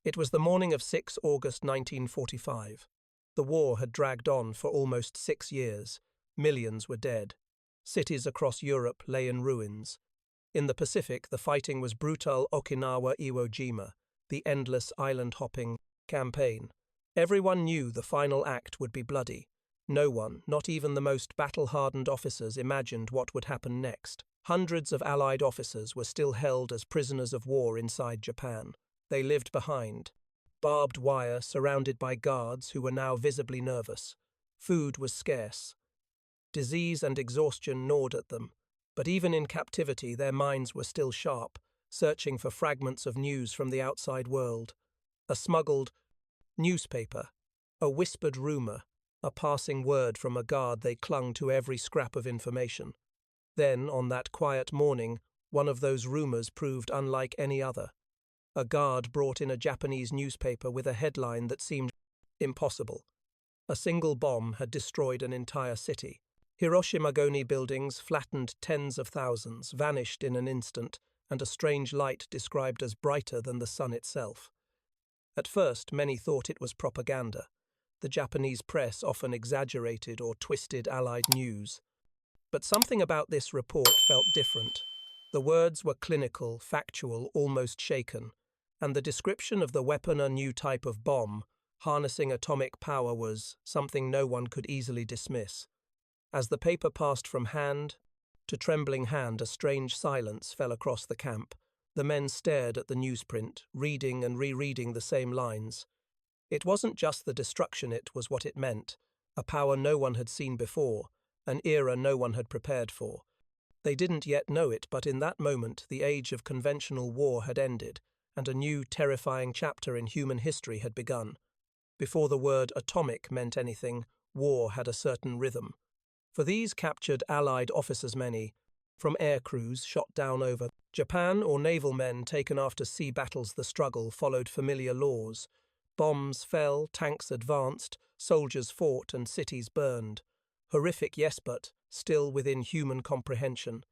It was the morning of 6 August 1945. The war had dragged on for almost 6 years. Millions were dead. Cities across Europe lay in ruins. In the Pacific, the fighting was brutal. Okinawa Iwo Jima, the endless island-hopping campaign. Everyone knew the final act would be bloody. No one, not even the most battle-hardened officers, imagined what would happen next. Hundreds of Allied officers were still held as prisoners of war inside Japan. They lived behind barbed wire, surrounded by guards who were now visibly nervous. Food was scarce. Disease and exhaustion gnawed at them, but even in captivity their minds were still sharp, searching for fragments of news from the outside world. A smuggled newspaper, a whispered rumor, a passing word from a guard. They clung to every scrap of information. Then, on that quiet morning, one of those rumors proved unlike any other. A guard brought in a Japanese newspaper with a headline that seemed impossible. A single bomb had destroyed an entire city. Hiroshima buildings, flattened tens of thousands, vanished in an instant, and a strange light described as brighter than the sun itself. At first, many thought it was propaganda. The Japanese press often exaggerated or twisted Allied news. But something about this report felt different. The words were clinical, factual, almost shaken, and the description of the weapon, a new type of bomb, harnessing atomic power, was something no one could easily dismiss. As the paper passed from hand to trembling hand, a strange silence fell across the camp. The men stared at the newsprint, reading and rereading the same lines. It wasn't just the destruction, it was what it meant. A power no one had seen before, an era no one had prepared for. They didn't yet know it, but in that moment the age of conventional war had ended, and a new, terrifying chapter in human history had begun. Before the word atomic meant anything, war had a certain rhythm. For these captured Allied officers, many, from air crews shot down over Japan or naval men taken after sea battles, the struggle followed familiar laws. Bombs fell, tanks advanced, soldiers fought, and cities burned. Horrific, yes, but still within human comprehension.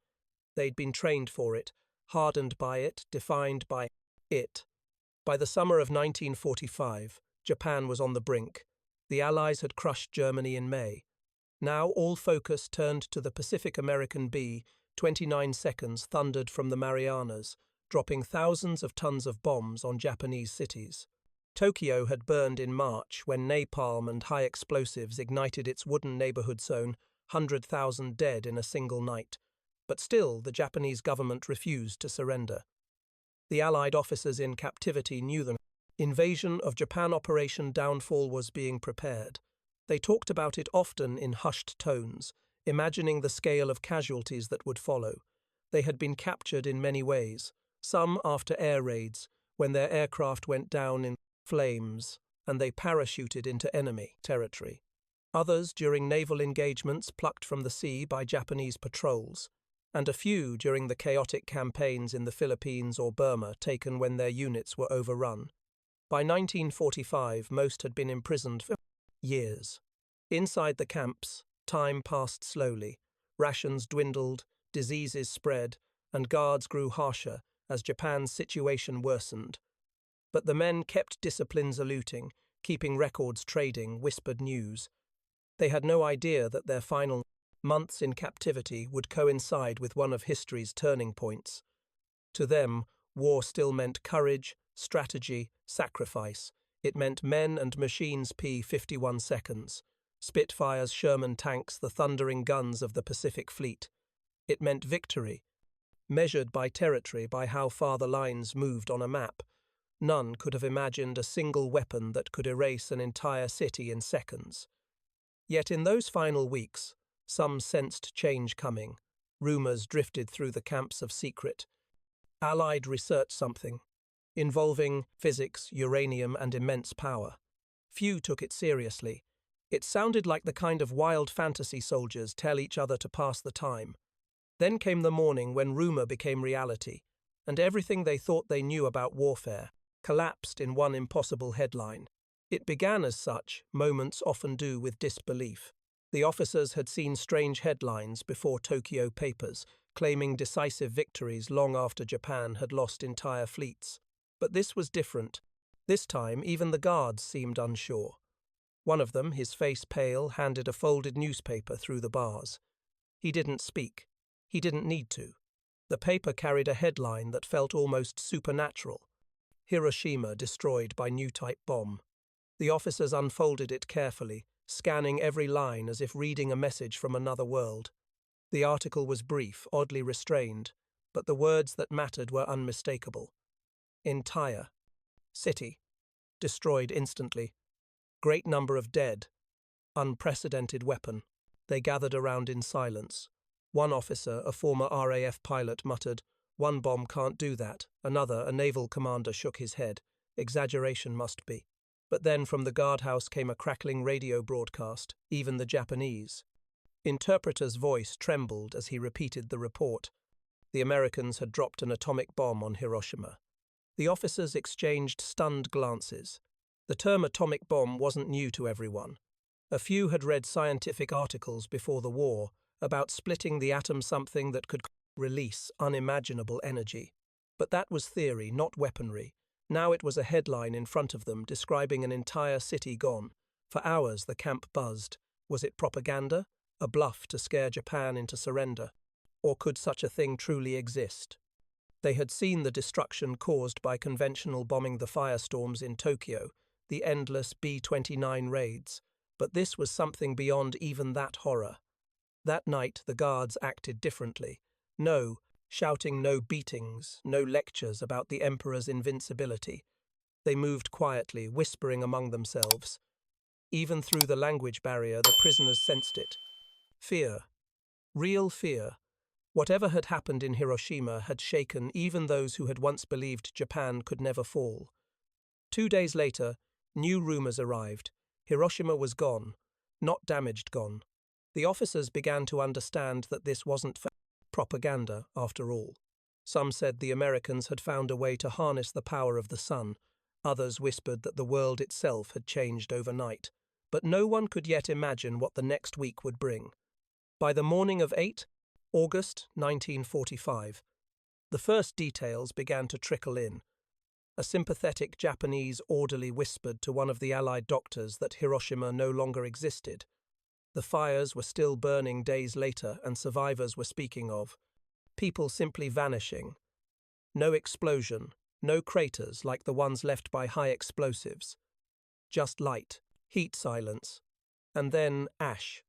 They'd been trained for it, hardened by it, defined by it. By the summer of 1945, Japan was on the brink. The Allies had crushed Germany in May. Now all focus turned to the Pacific. American B-29 seconds thundered from the Marianas, dropping thousands of tons of bombs on Japanese cities. Tokyo had burned in March when napalm and high explosives ignited its wooden neighborhood zone, 100,000 dead in a single night. But still, the Japanese government refused to surrender. The Allied officers in captivity knew the invasion of Japan Operation Downfall was being prepared. They talked about it often in hushed tones, imagining the scale of casualties that would follow. They had been captured in many ways, some after air raids, when their aircraft went down in flames and they parachuted into enemy territory. Others during naval engagements plucked from the sea by Japanese patrols, and a few during the chaotic campaigns in the Philippines or Burma taken when their units were overrun. By 1945, most had been imprisoned for years. Inside the camps, time passed slowly. Rations dwindled, diseases spread, and guards grew harsher as Japan's situation worsened. But the men kept discipline, saluting, keeping records, trading, whispered news. They had no idea that their final months in captivity would coincide with one of history's turning points. To them, war still meant courage, strategy, sacrifice. It meant men and machines. P-51 seconds, Spitfires, Sherman tanks, the thundering guns of the Pacific Fleet. It meant victory, measured by territory, by how far the lines moved on a map. None could have imagined a single weapon that could erase an entire city in seconds. Yet in those final weeks, some sensed change coming. Rumors drifted through the camps of secret. Allied research, something involving physics, uranium, and immense power. Few took it seriously. It sounded like the kind of wild fantasy soldiers tell each other to pass the time. Then came the morning when rumor became reality, and everything they thought they knew about warfare collapsed in one impossible headline. It began as such, moments often do, with disbelief. The officers had seen strange headlines before Tokyo papers, claiming decisive victories long after Japan had lost entire fleets. But this was different. This time, even the guards seemed unsure. One of them, his face pale, handed a folded newspaper through the bars. He didn't speak. He didn't need to. The paper carried a headline that felt almost supernatural. Hiroshima Destroyed by New Type Bomb. The officers unfolded it carefully, scanning every line as if reading a message from another world. The article was brief, oddly restrained, but the words that mattered were unmistakable. Entire. City. Destroyed instantly. Great number of dead. Unprecedented weapon. They gathered around in silence. One officer, a former RAF pilot, muttered, "One bomb can't do that." Another, a naval commander, shook his head. Exaggeration must be. But then from the guardhouse came a crackling radio broadcast, even the Japanese. Interpreter's voice trembled as he repeated the report. The Americans had dropped an atomic bomb on Hiroshima. The officers exchanged stunned glances. The term atomic bomb wasn't new to everyone. A few had read scientific articles before the war about splitting the atom, something that could release unimaginable energy. But that was theory, not weaponry. Now it was a headline in front of them describing an entire city gone. For hours the camp buzzed. Was it propaganda? A bluff to scare Japan into surrender? Or could such a thing truly exist? They had seen the destruction caused by conventional bombing, the firestorms in Tokyo, the endless B-29 raids, but this was something beyond even that horror. That night the guards acted differently. No shouting, no beatings, no lectures about the Emperor's invincibility. They moved quietly, whispering among themselves. Even through the language barrier, the prisoners sensed it. Fear. Real fear. Whatever had happened in Hiroshima had shaken even those who had once believed Japan could never fall. 2 days later, new rumors arrived. Hiroshima was gone, not damaged gone. The officers began to understand that this wasn't propaganda, after all. Some said the Americans had found a way to harness the power of the sun. Others whispered that the world itself had changed overnight. But no one could yet imagine what the next week would bring. By the morning of August 1945, the first details began to trickle in. A sympathetic Japanese orderly whispered to one of the Allied doctors that Hiroshima no longer existed. The fires were still burning days later, and survivors were speaking of people simply vanishing. No explosion, no craters like the ones left by high explosives. Just light, heat, silence, and then ash.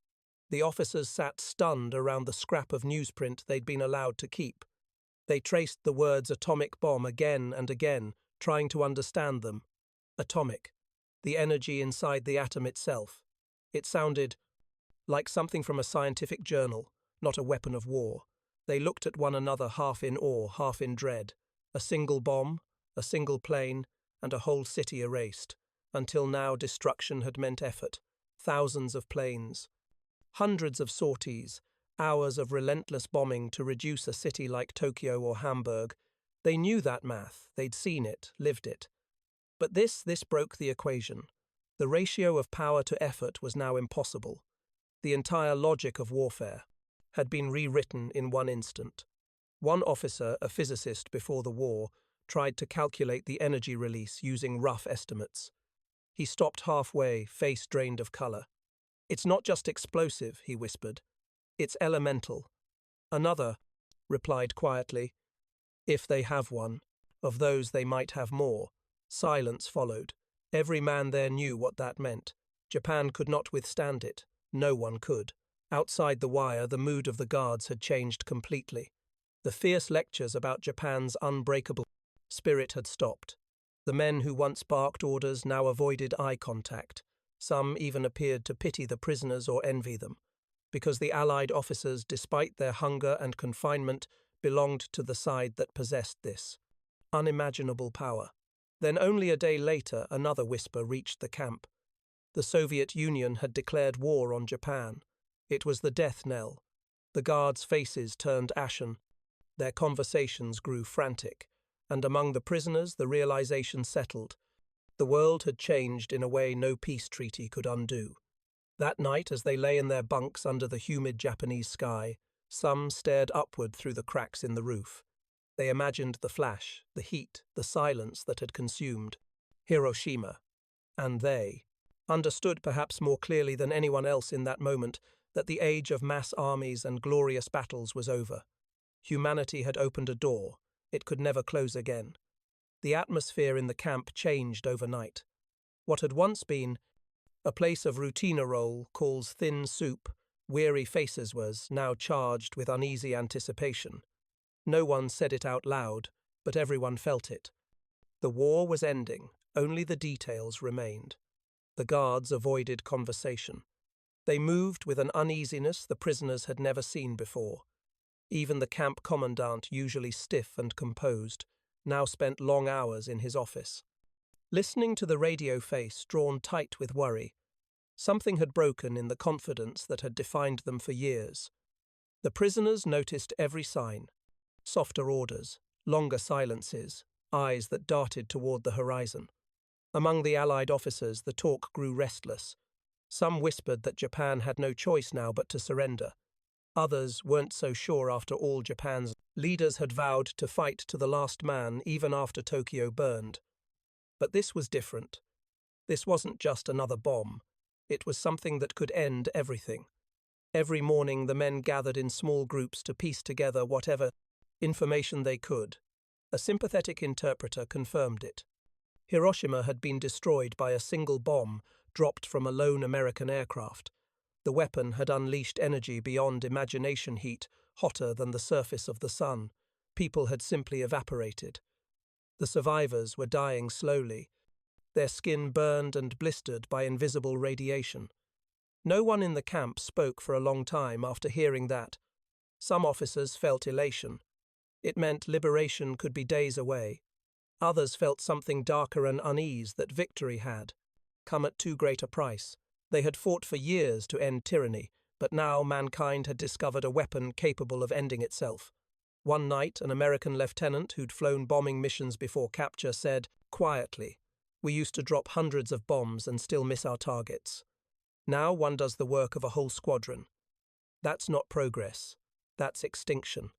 The officers sat stunned around the scrap of newsprint they'd been allowed to keep. They traced the words atomic bomb again and again, trying to understand them. Atomic. The energy inside the atom itself. It sounded like something from a scientific journal, not a weapon of war. They looked at one another, half in awe, half in dread. A single bomb, a single plane, and a whole city erased. Until now, destruction had meant effort. Thousands of planes. Hundreds of sorties, hours of relentless bombing to reduce a city like Tokyo or Hamburg. They knew that math, they'd seen it, lived it. But this broke the equation. The ratio of power to effort was now impossible. The entire logic of warfare had been rewritten in one instant. One officer, a physicist before the war, tried to calculate the energy release using rough estimates. He stopped halfway, face drained of color. "It's not just explosive," he whispered. "It's elemental." Another replied quietly, "If they have one. Of those they might have more." Silence followed. Every man there knew what that meant. Japan could not withstand it. No one could. Outside the wire, the mood of the guards had changed completely. The fierce lectures about Japan's unbreakable spirit had stopped. The men who once barked orders now avoided eye contact. Some even appeared to pity the prisoners or envy them, because the Allied officers, despite their hunger and confinement, belonged to the side that possessed this unimaginable power. Then only a day later, another whisper reached the camp. The Soviet Union had declared war on Japan. It was the death knell. The guards' faces turned ashen. Their conversations grew frantic, and among the prisoners the realization settled. The world had changed in a way no peace treaty could undo. That night, as they lay in their bunks under the humid Japanese sky, some stared upward through the cracks in the roof. They imagined the flash, the heat, the silence that had consumed Hiroshima, and they understood perhaps more clearly than anyone else in that moment that the age of mass armies and glorious battles was over. Humanity had opened a door. It could never close again. The atmosphere in the camp changed overnight. What had once been a place of routine roll, calls thin soup, weary faces was now charged with uneasy anticipation. No one said it out loud, but everyone felt it. The war was ending, only the details remained. The guards avoided conversation. They moved with an uneasiness the prisoners had never seen before. Even the camp commandant, usually stiff and composed, now spent long hours in his office. Listening to the radio face drawn tight with worry, something had broken in the confidence that had defined them for years. The prisoners noticed every sign: softer orders, longer silences, eyes that darted toward the horizon. Among the Allied officers, the talk grew restless. Some whispered that Japan had no choice now but to surrender. Others weren't so sure after all. Japan's leaders had vowed to fight to the last man even after Tokyo burned. But this was different. This wasn't just another bomb. It was something that could end everything. Every morning the men gathered in small groups to piece together whatever information they could. A sympathetic interpreter confirmed it. Hiroshima had been destroyed by a single bomb dropped from a lone American aircraft. The weapon had unleashed energy beyond imagination, heat hotter than the surface of the sun. People had simply evaporated. The survivors were dying slowly, their skin burned and blistered by invisible radiation. No one in the camp spoke for a long time after hearing that. Some officers felt elation. It meant liberation could be days away. Others felt something darker and unease, that victory had come at too great a price. They had fought for years to end tyranny, but now mankind had discovered a weapon capable of ending itself. One night, an American lieutenant who'd flown bombing missions before capture said, quietly, "We used to drop hundreds of bombs and still miss our targets. Now one does the work of a whole squadron. That's not progress. That's extinction."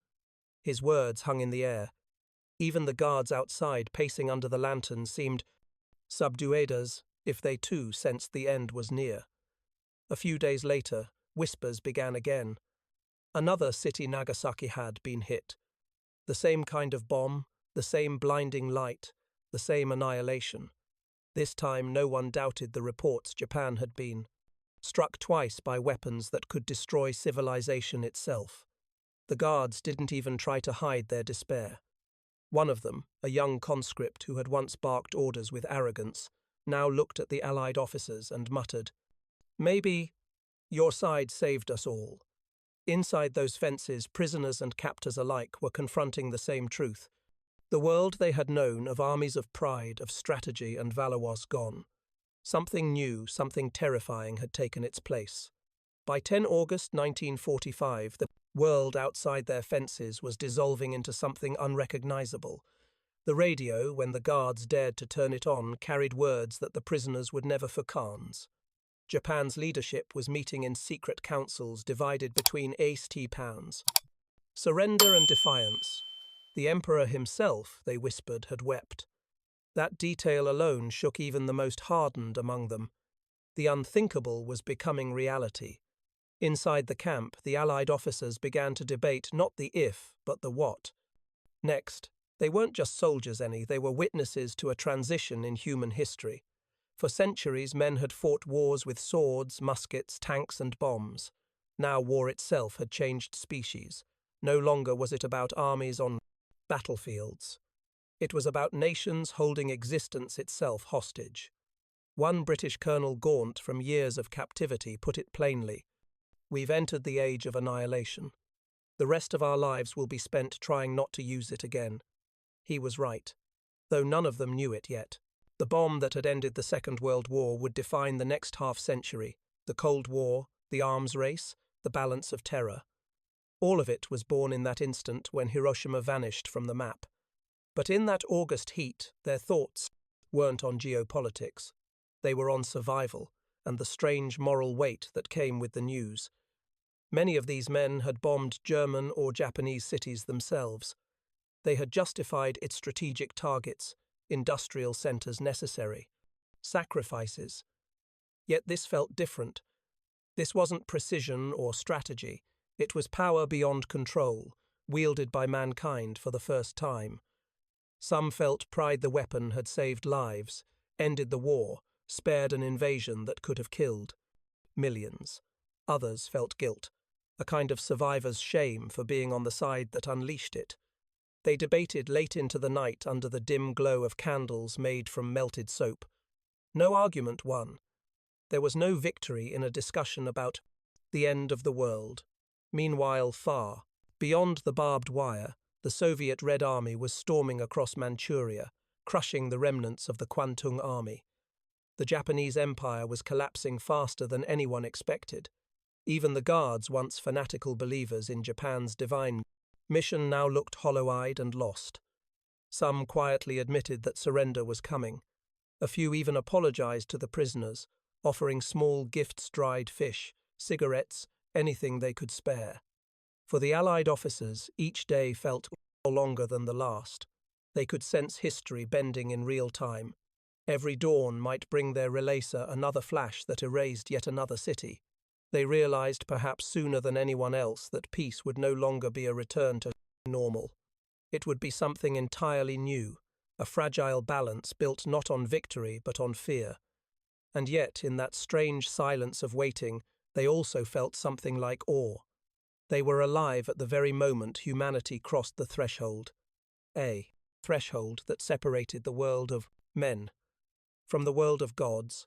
His words hung in the air. Even the guards outside, pacing under the lanterns, seemed subdued as if they too sensed the end was near. A few days later, whispers began again. Another city, Nagasaki, had been hit. The same kind of bomb, the same blinding light, the same annihilation. This time no one doubted the reports. Japan had been struck twice by weapons that could destroy civilization itself. The guards didn't even try to hide their despair. One of them, a young conscript who had once barked orders with arrogance, now looked at the Allied officers and muttered, "Maybe your side saved us all." Inside those fences, prisoners and captors alike were confronting the same truth. The world they had known of armies of pride, of strategy and valor was gone. Something new, something terrifying had taken its place. By 10 August 1945, the world outside their fences was dissolving into something unrecognizable. The radio, when the guards dared to turn it on, carried words that the prisoners would never forget. Japan's leadership was meeting in secret councils divided between East pounds. Surrender and defiance. The emperor himself, they whispered, had wept. That detail alone shook even the most hardened among them. The unthinkable was becoming reality. Inside the camp, the Allied officers began to debate not the if, but the what. Next, they weren't just soldiers they were witnesses to a transition in human history. For centuries, men had fought wars with swords, muskets, tanks, and bombs. Now war itself had changed species. No longer was it about armies on battlefields. It was about nations holding existence itself hostage. One British Colonel Gaunt, from years of captivity, put it plainly, "We've entered the age of annihilation. The rest of our lives will be spent trying not to use it again." He was right, though none of them knew it yet. The bomb that had ended the Second World War would define the next half-century: the Cold War, the arms race, the balance of terror. All of it was born in that instant when Hiroshima vanished from the map. But in that August heat, their thoughts weren't on geopolitics. They were on survival and the strange moral weight that came with the news. Many of these men had bombed German or Japanese cities themselves. They had justified its strategic targets, industrial centers necessary. Sacrifices. Yet this felt different. This wasn't precision or strategy. It was power beyond control, wielded by mankind for the first time. Some felt pride the weapon had saved lives, ended the war, spared an invasion that could have killed millions. Others felt guilt, a kind of survivor's shame for being on the side that unleashed it. They debated late into the night under the dim glow of candles made from melted soap. No argument won. There was no victory in a discussion about the end of the world. Meanwhile, far beyond the barbed wire, the Soviet Red Army was storming across Manchuria, crushing the remnants of the Kwantung Army. The Japanese Empire was collapsing faster than anyone expected. Even the Guards, once fanatical believers in Japan's divine mission, now looked hollow-eyed and lost. Some quietly admitted that surrender was coming. A few even apologized to the prisoners, offering small gifts, dried fish, cigarettes, anything they could spare. For the Allied officers, each day felt longer than the last. They could sense history bending in real time. Every dawn might bring their relacer another flash that erased yet another city. They realized, perhaps sooner than anyone else, that peace would no longer be a return to normal. It would be something entirely new, a fragile balance built not on victory but on fear. And yet, in that strange silence of waiting, they also felt something like awe. They were alive at the very moment humanity crossed the threshold. A threshold that separated the world of men from the world of gods.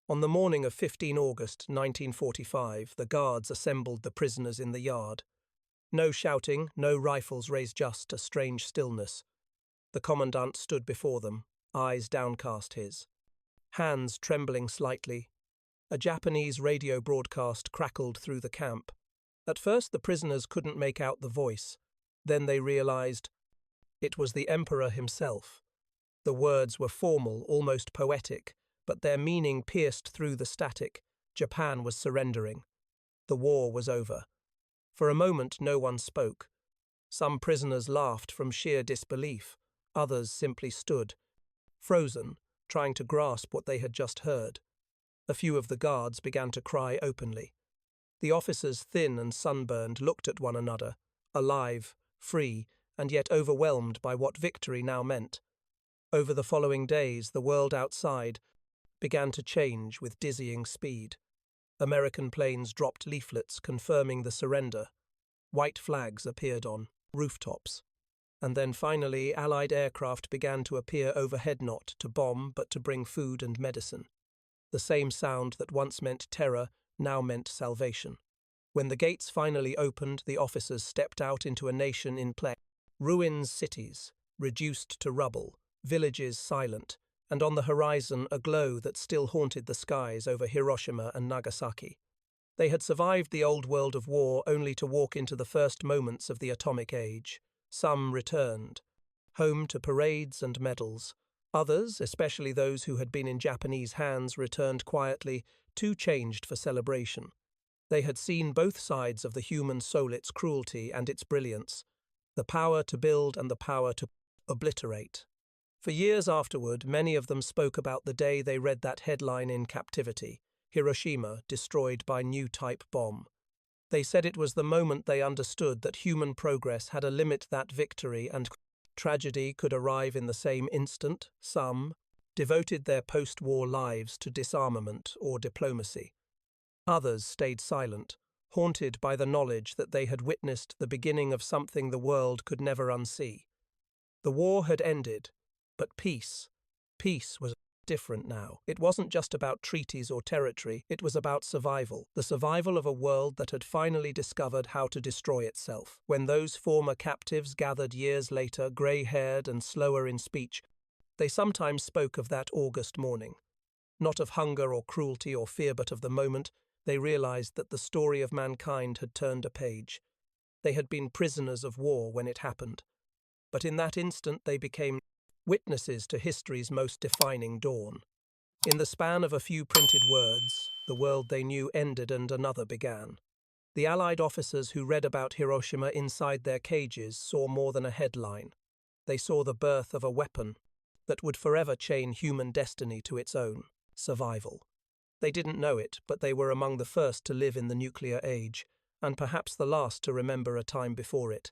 On the morning of 15 August 1945, the guards assembled the prisoners in the yard. No shouting, no rifles raised, just a strange stillness. The commandant stood before them, eyes downcast, his hands trembling slightly. A Japanese radio broadcast crackled through the camp. At first the prisoners couldn't make out the voice. Then they realized it was the Emperor himself. The words were formal, almost poetic, but their meaning pierced through the static. Japan was surrendering. The war was over. For a moment no one spoke. Some prisoners laughed from sheer disbelief. Others simply stood, frozen, trying to grasp what they had just heard. A few of the guards began to cry openly. The officers, thin and sunburned, looked at one another, alive, free, and yet overwhelmed by what victory now meant. Over the following days, the world outside began to change with dizzying speed. American planes dropped leaflets confirming the surrender. White flags appeared on rooftops. And then finally, Allied aircraft began to appear overhead, not to bomb, but to bring food and medicine. The same sound that once meant terror now meant salvation. When the gates finally opened, the officers stepped out into a nation in play. Ruins, cities, reduced to rubble, villages silent, and on the horizon a glow that still haunted the skies over Hiroshima and Nagasaki. They had survived the old world of war only to walk into the first moments of the atomic age. Some returned, home to parades and medals. Others, especially those who had been in Japanese hands, returned quietly, too changed for celebration. They had seen both sides of the human soul, its cruelty and its brilliance, the power to build and the power to obliterate. For years afterward, many of them spoke about the day they read that headline in captivity, Hiroshima Destroyed by New Type Bomb. They said it was the moment they understood that human progress had a limit, that victory and tragedy could arrive in the same instant. Some devoted their post-war lives to disarmament or diplomacy. Others stayed silent, haunted by the knowledge that they had witnessed the beginning of something the world could never unsee. The war had ended, but peace was different now. It wasn't just about treaties or territory, it was about survival, the survival of a world that had finally discovered how to destroy itself. When those former captives gathered years later, grey-haired and slower in speech, they sometimes spoke of that August morning. Not of hunger or cruelty or fear, but of the moment they realized that the story of mankind had turned a page. They had been prisoners of war when it happened, but in that instant they became witnesses to history's most defining dawn. In the span of a few printed words, the world they knew ended and another began. The Allied officers who read about Hiroshima inside their cages saw more than a headline. They saw the birth of a weapon that would forever chain human destiny to its own survival. They didn't know it, but they were among the first to live in the nuclear age, and perhaps the last to remember a time before it.